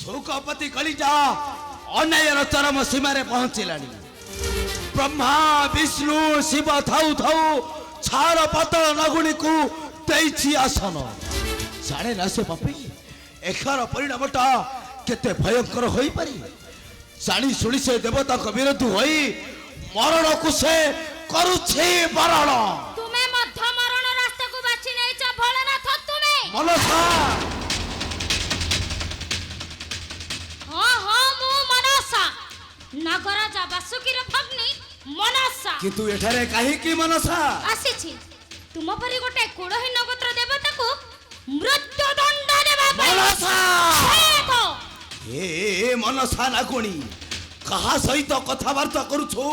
ଶୌକପତି କଳିଯା ଅନ୍ୟାୟର ଚରମ ସୀମାରେ ପହଞ୍ଚିଲାଣି। ବ୍ରହ୍ମା ବିଷ୍ଣୁ ଶିବ ଥାଉ ଥାଉ ଛାର ପତଳ ନଗୁଣୀକୁ ଦେଇଛି ଆସନ। ଜାଣେ ନା ସେ ପାପୀ ଏହାର ପରିଣାମଟା କେତେ ଭୟଙ୍କର ହୋଇପାରେ। ଜାଣି ଶୁଣି ସେ ଦେବତାଙ୍କ ବିରୋଧ ହୋଇ ମରଣକୁ ସେ କରୁଛି ବରଣ। ତୁମେ ମଧ୍ୟ ମରଣ ରାସ୍ତାକୁ ବାଛି ନେଇଛ ଭୋଳାନାଥ। ତୁମେ ମନସା। ହଁ ହଁ ମୁଁ ମନସା, ନାଗରାଜା ବାସୁକୀର ଭଗ୍ନୀ ମନସା। କିନ୍ତୁ ଏଠାରେ କାହିଁକି ମନସା ଆସିଛି ତୁମ ପରି ଗୋଟେ କୁଳହୀନ ଗୋତ୍ର ଦେବତାକୁ ମୃତ୍ୟୁ ଦଣ୍ଡ ଦେବା ପାଇଁ। ମନସା। ଏ ମନସା ନାଗୁଣୀ କାହା ସହିତ କଥାବାର୍ତ୍ତା କରୁଛୁ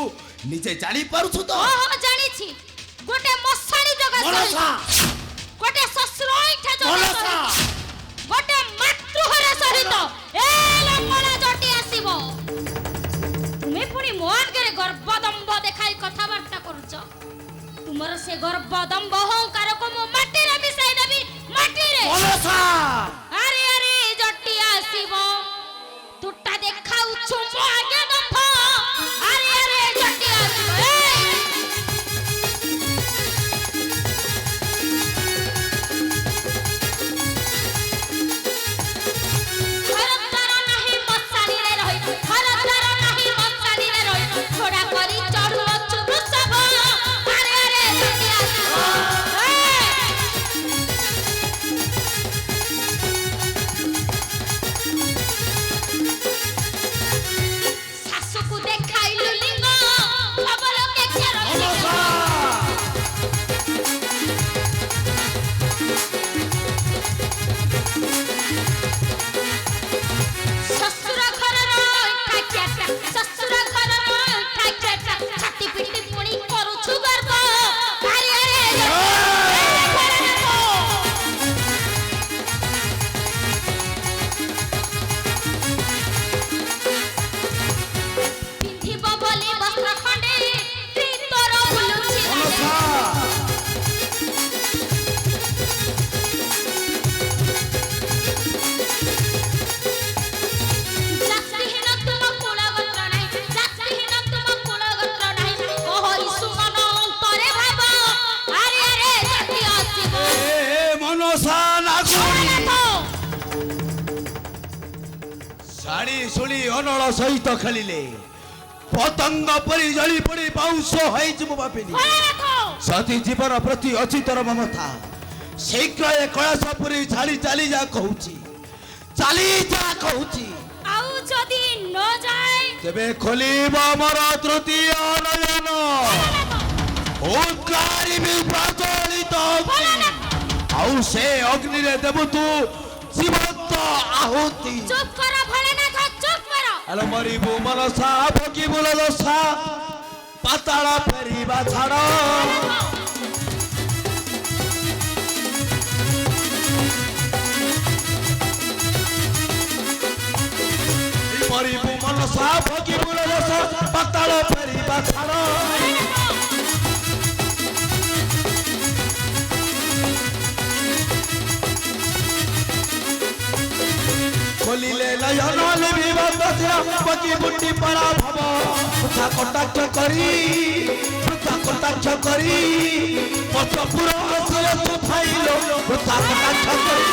ନିଜେ ଜାଣିପାରୁଛୁ ତ? ହଁ ଜାଣିଛି। ଗୋଟେ ମଶାଣୀ ଜଗା ମନସା। ଗୋଟେ ଶ୍ୱଶୁର ଇଚ୍ଛା ମନସା। ଗୋଟେ ମାତୃହର ସହିତ ଏ ଲଙ୍ଗଳା ଜଟି ଆସିବ। ତୁମେ ପୁଣି ମୋ ଆଗରେ ଗର୍ଭଦମ୍ଭ ଦେଖାଇ କଥାବାର୍ତ୍ତା କରୁଛ। ତୁମର ସେ ଗର୍ଭଦମ୍ଭ ଅହଙ୍କାରକୁ ମୁଁ ମାଟିରେ ମିଶାଇ ଦେବି। ମାଟିରେ। ଆରେ ଆରେ ଜଟି ଆସିବ। ତୁଟା ଦେଖାଉଛୁ ମୋ ଆଗେ ଦମ୍ଭ। ଆରେ ଆରେ ଜଟି ଆସିବ। ଶୁଣି ଅନଳ ସହିତ ଖେଳିଲେ ପତଙ୍ଗ ପରି ଜଳି ପଡ଼ି ବାଉଁଶ ହୋଇଯିବ ବାପିନି। ସତୀ ଜୀବନ ପ୍ରତି ଅଛି ତୋର ମମତା। ଶୀଘ୍ର ଏ କୈଳାସ ପୁରୀ ଛାଡ଼ି ଚାଲି ଯା କହୁଛି। ଚାଲି ଯା କହୁଛି। ଆଉ ଯଦି ନ ଯାଏ ତେବେ ଖୋଲିବ ମୋର ତୃତୀୟ ନୟନ। ଓଙ୍କାରିବି ପ୍ରଜ୍ୱଳିତ ଆଉ ସେ ଅଗ୍ନିରେ ଦେବୁ ତୁ ଜୀବନ୍ତ ଆହୁତି। ଚୁପ୍ କର ଭୋଳାନାଥ, ଚୁପ୍ କର। ଆଲୋ ମରିବୁ ମନସା ଭୋଗିବୁ ଦଶା ପାତାଳ ଫେରିବା ଛାଡ଼। ମରିବୁ ମନସା ଭୋଗିବୁ ଦଶା ପାତାଳ ଫେରିବା ଛାଡ଼। ଖୋଲିଲେ ନୟନ ଲିଭିବ ତୋର ପକି ବୁଟି ପଡ଼ା ଭବ। ବୃଥା କଟାକ୍ଷ କରି ପଛପୁର ଆସିଲେ ତୁ ଖାଇଲ। ବୃଥା କଟାକ୍ଷ କରି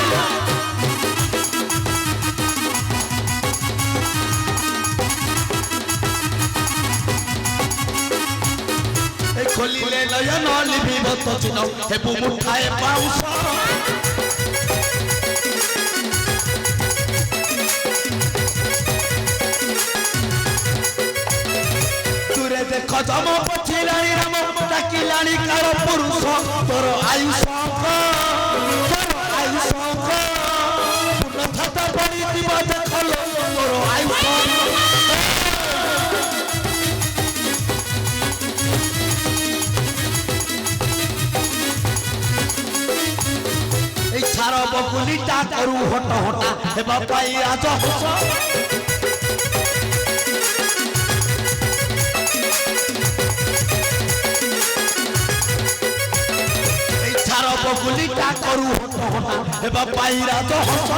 ଖୋଲିଲେ ନୟନ ଲିଭିବ ତ ଚିହ୍ନ ହେବୁ ମୁଠାଏ ପାଉଁଶ। ଦେଖ ଜମ ପଛିଲାଣି ରାମ ଡାକିଲାଣି କାର ପୁରୁଷ। ତୋର ଆୟୁଷ ପୂର୍ଣ୍ଣତା ପଡ଼ିଯିବ ଦେଖଲ ତୋର ଆୟୁଷ। এই ছাড় বকুলিটা করু হট হটা হেবা পাই রাজহংস। বকুলিটা করু হট হটা হেবা পাই রাজহংস।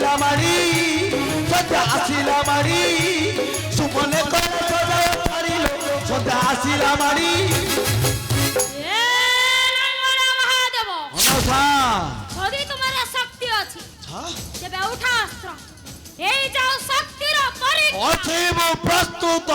আসিলা মারি সন্ধ্যা আসিলা মারি সুমনে করে সদায় ছাড়িল সন্ধ্যা আসিলা মারি এ লঙ্গনা মহাদেব অনসা যদি তোমার শক্তি ଅଛି ତେବେ ଉଠା ଅସ୍ତ୍ର ଏଇ ଯାଉ ଶକ୍ତିର ପରୀକ୍ଷା ଅଛି ମୁଁ ପ୍ରସ୍ତୁତ